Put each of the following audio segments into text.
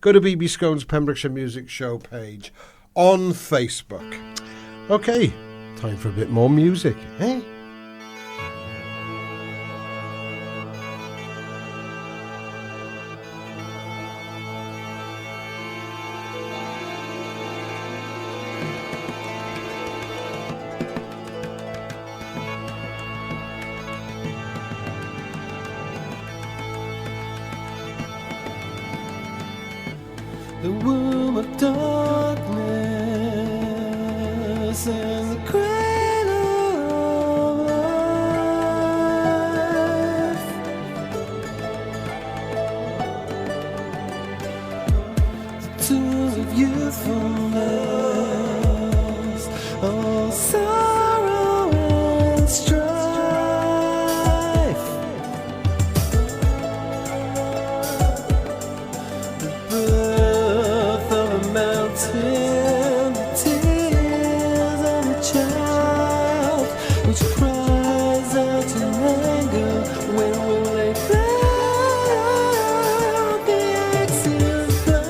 go to BB Scone's Pembrokeshire Music Show page on Facebook. Okay, time for a bit more music, eh? The womb of darkness and the cradle of life. The tools of youthfulness, all sorrow and strife. The birth of a mountain, the tears of a child which cries out in anger. When will they drown the axial blood?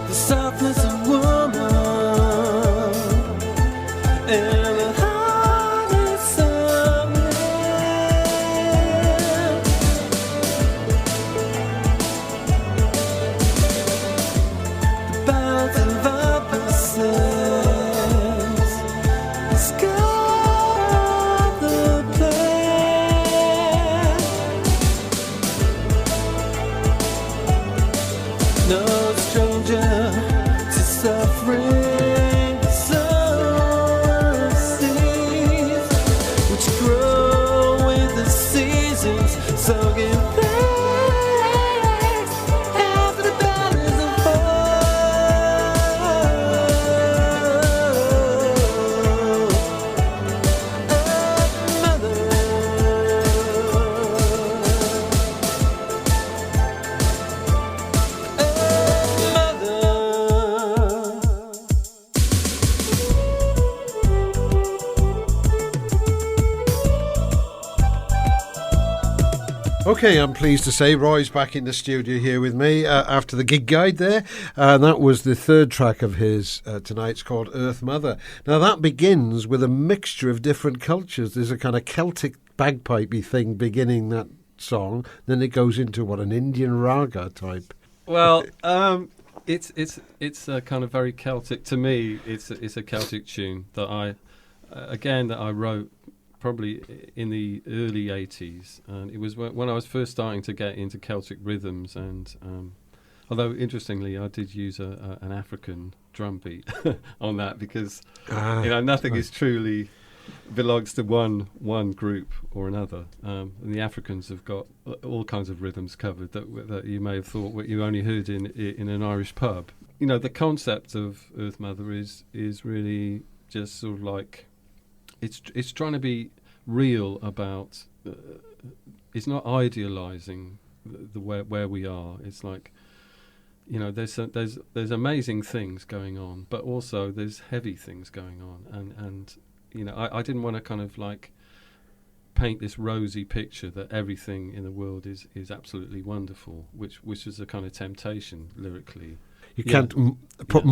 The softness of woman and the hardness of man. The balance of opposites, the scar of the plan. No stranger to suffering, the sun of seas which grow with the seasons. So give thanks after the valleys of Okay, I'm pleased to say Roy's back in the studio here with me after the gig guide there. That was the third track of his tonight. It's called Earth Mother. Now, that begins with a mixture of different cultures. There's a kind of Celtic bagpipey thing beginning that song. Then it goes into, an Indian raga type. Well, it's a kind of very Celtic. To me, it's a Celtic tune that I wrote probably in the early 80s, and it was when I was first starting to get into Celtic rhythms. And although interestingly, I did use an African drum beat on that, because nothing is truly belongs to one group or another, and the Africans have got all kinds of rhythms covered that you may have thought what you only heard in an Irish pub. The concept of Earth Mother is really just sort of like it's trying to be real about. It's not idealizing the where we are. It's like, there's amazing things going on, but also there's heavy things going on, and I didn't want to kind of like paint this rosy picture that everything in the world is absolutely wonderful, which is a kind of temptation lyrically. You can't put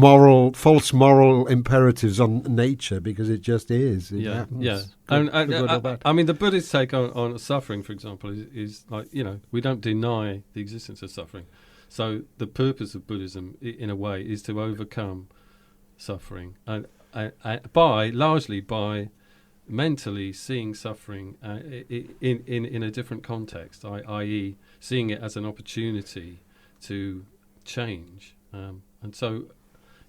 false moral imperatives on nature, because it just is. It happens. I mean, the Buddhist take on suffering, for example, is like, we don't deny the existence of suffering. So the purpose of Buddhism, in a way, is to overcome suffering, and largely by mentally seeing suffering in a different context, i.e., seeing it as an opportunity to change. And so,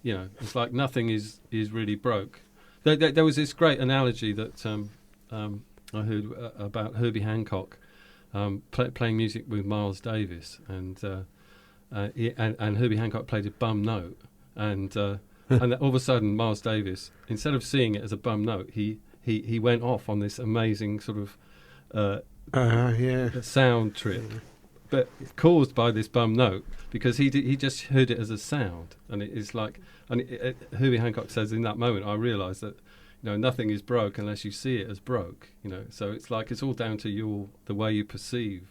it's like nothing is really broke. There was this great analogy that I heard about Herbie Hancock playing music with Miles Davis, and Herbie Hancock played a bum note, and all of a sudden Miles Davis, instead of seeing it as a bum note, he he went off on this amazing sort of Yeah. sound trip, but caused by this bum note, because he just heard it as a sound, and it's like, and Herbie Hancock says, in that moment I realised that, you know, nothing is broke unless you see it as broke, you know. So it's like it's all down to the way you perceive.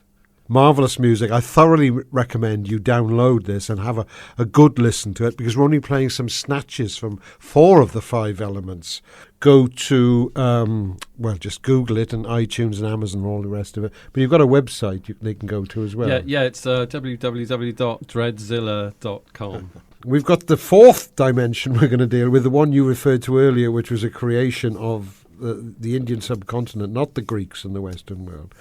Marvellous music. I thoroughly recommend you download this and have a good listen to it, because we're only playing some snatches from 4 of the 5 elements. Go to, just Google it, and iTunes and Amazon and all the rest of it. But you've got a website they can go to as well. Yeah, it's www.dreadzilla.com. We've got the 4th dimension we're going to deal with, the one you referred to earlier, which was a creation of the Indian subcontinent, not the Greeks and the Western world.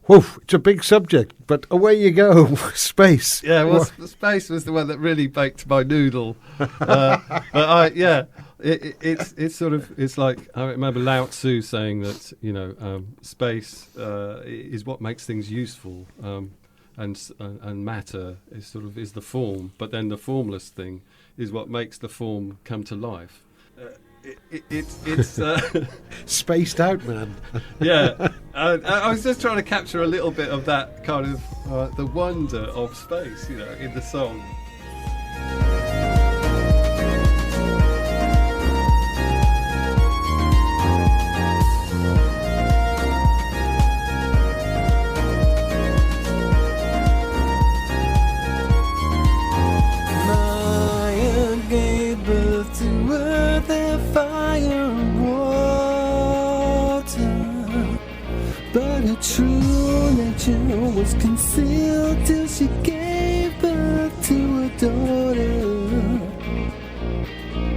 Whew, it's a big subject, but away you go. Space. Yeah, well, space was the one that really baked my noodle. It's sort of, it's like, I remember Lao Tzu saying that, you know, space is what makes things useful, and matter is the form, but then the formless thing is what makes the form come to life. It's Spaced out, man. yeah. I was just trying to capture a little bit of that kind of the wonder of space, you know, in the song. Maya gave birth to earth and fire and water, but her true nature was concealed till she gave birth to a daughter.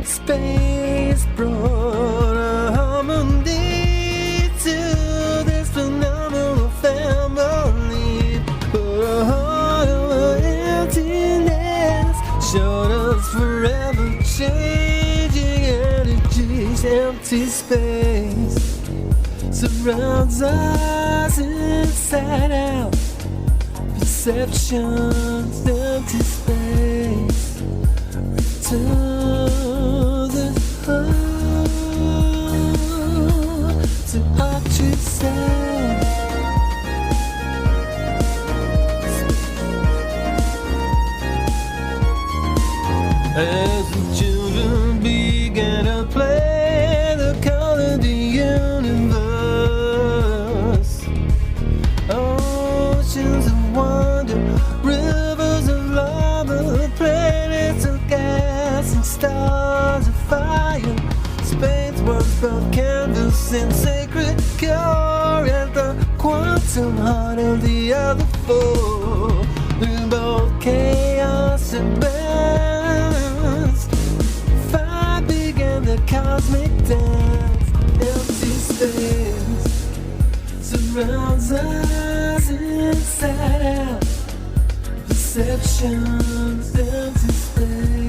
Space brought a harmony to this phenomenal family, but a heart of emptiness showed us forever changing energies. Empty space surrounds us inside out. Perceptions, empty space. Return the heart to our true self. As the children began to play, the color the universe. Oceans of wonder, rivers of lava, planets of gas and stars of fire. Space was both canvas and sacred core at the quantum heart of the other 4. Through both chaos and balance, fire began the cosmic dance. Empty space surrounds us inside out. Perceptions, empty space.